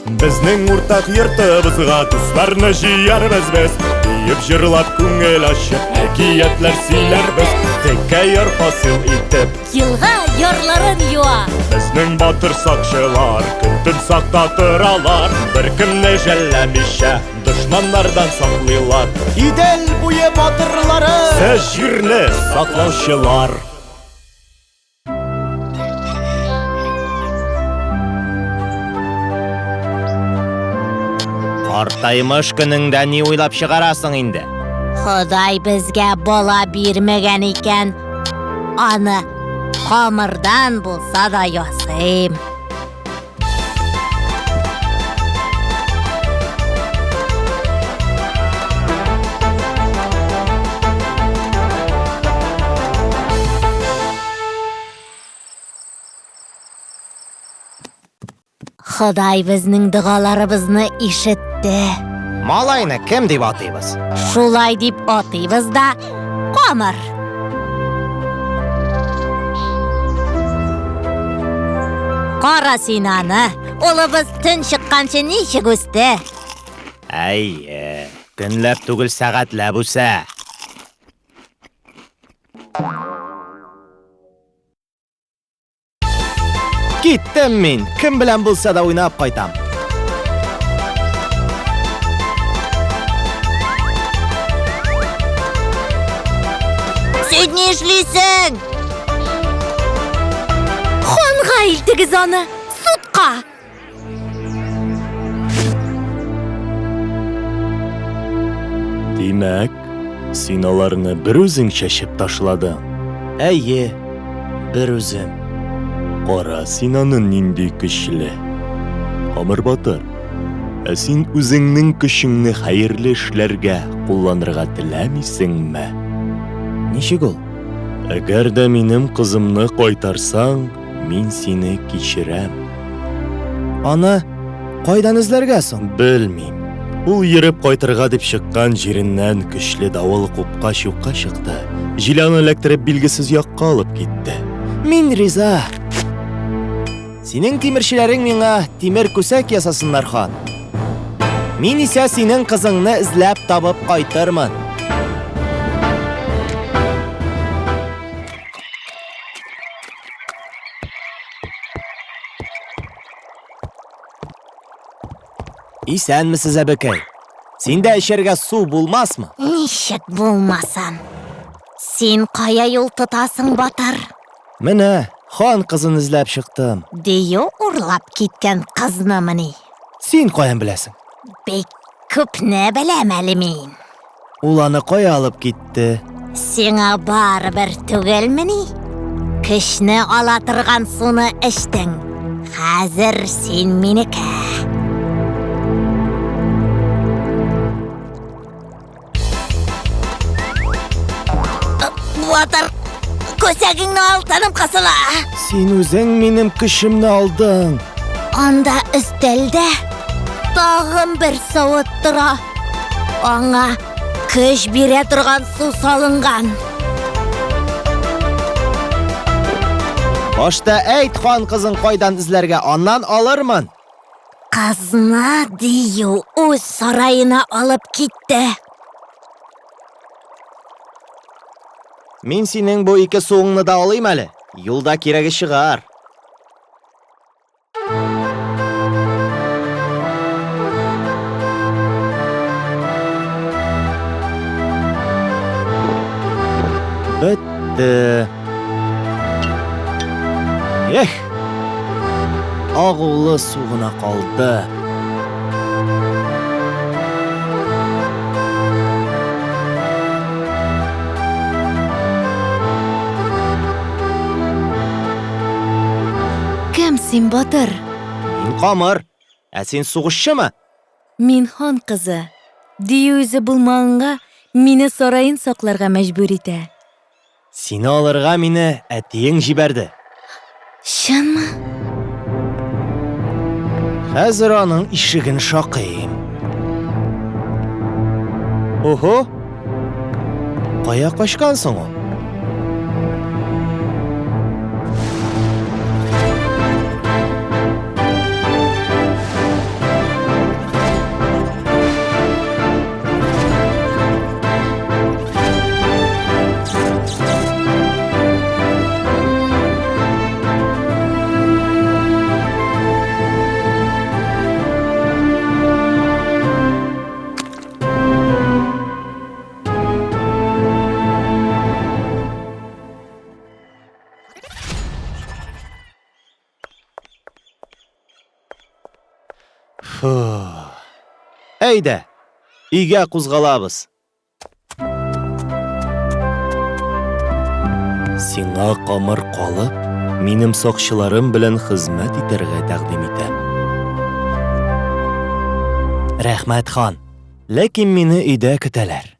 Bizning o'rtaq yirtibizga do'stlarni jiyarmiz biz. Deyib jırlab ko'ngil ochib, hakiyatlar siylarmiz. Tekayyor hosil etib, Yılğa yorların yuva. bizning botir soqchilar kun-tun saqda turalar. Bir kimni jallamisha dushmanlardan saqlaylar. Idel bo'yi botirlari, Siz yerni saqlovchilar. Qartaymish kuningda ne o'ylab chiqarasan endi? Xudoy bizga bola bermagan ekan. Ana qomirdan bo'lsa da yasayım. Xudoy bizning duolarimizni eshitdi. Malayni kim deb ataymiz? Shulay deb otaymiz-da, qomir. Qora sinani, o'limiz tun chiqqancha nechik o'sdi? Ay, kunlab tugul soatlab o'sa. Ketdim men, kim bilan bo'lsa-da o'ynab qaytam. Sen ne ishlaysan? Xonga iltigiz ona, sudqa. Demak, sinolarni bir o'zing chashib tashlading. Ayye, bir o'zim. Qora sinani nindi kuchli. Qomir Botir, sen o'zingning kuchingni xayrli ishlarga qo'llanirga tilamaysingmi? Nishig ol? Agarda menim qizimni qaytarsang, men seni kechiram. Ana, qaydan izlargasan? Bilmayman. U yirib qaytarga deb chiqqan jerindan kuchli davul qo'pqash yo'qqa chiqdi. Jilani elektrib bilgisiz yoqqa olib ketdi. Men riza. Sening temirchilaring menga temir ko'sak yasasinlar, xon. Men esa sening qizingni izlab topib qaytarman. İsenmisiz abakay? Senda isherga suv bo'lmasmi? Nishik bo'lmasin. Sen qaya yo'l tutasing, Botir? Mana, xon qizini izlab chiqdim. Deyo urlab ketgan qizni meni. Sen qo'yan bilasan? Bek ko'pni bilamali men. Ularni qo'ya olib ketdi. Senga baribir tugilmini? Qishni olatirgan suvni ichding. Hozir sen meniki. Botir, ko'sagingni oltanib qasila. Sen o'zing menim qishimni olding. Onda istildi. Tag'in bir sovuq tura. Anga qish bera turgan suv solingan. Boshda ayt xon qizing qo'ydan izlarga ondan olirman. Qizni Diyu o'z saroyina olib ketdi. Men sening bu ikki suvingni da olayman hali. Yo'lda keragi shigar. Bitti. Og'uli suvuna qoldi. Kimsin, Botir? Men qomir. Sen sug'ishchimi? Men xon qizi. Diyuzi bulmanga meni saroyin soqlarga majbur eti. Seni olirga meni atiying jibardi. Shanmi? Hozir uning eshigini shoqayim. Oho. Qo'ya qo'shgansan u? Әйдә, өйгә кузгалабыз. Сиңа камыр калып, минем сакчыларым белән хезмәт итәргә тәкъдим итәм. Рәхмәт, хан. Ләкин мине өйдә көтәләр.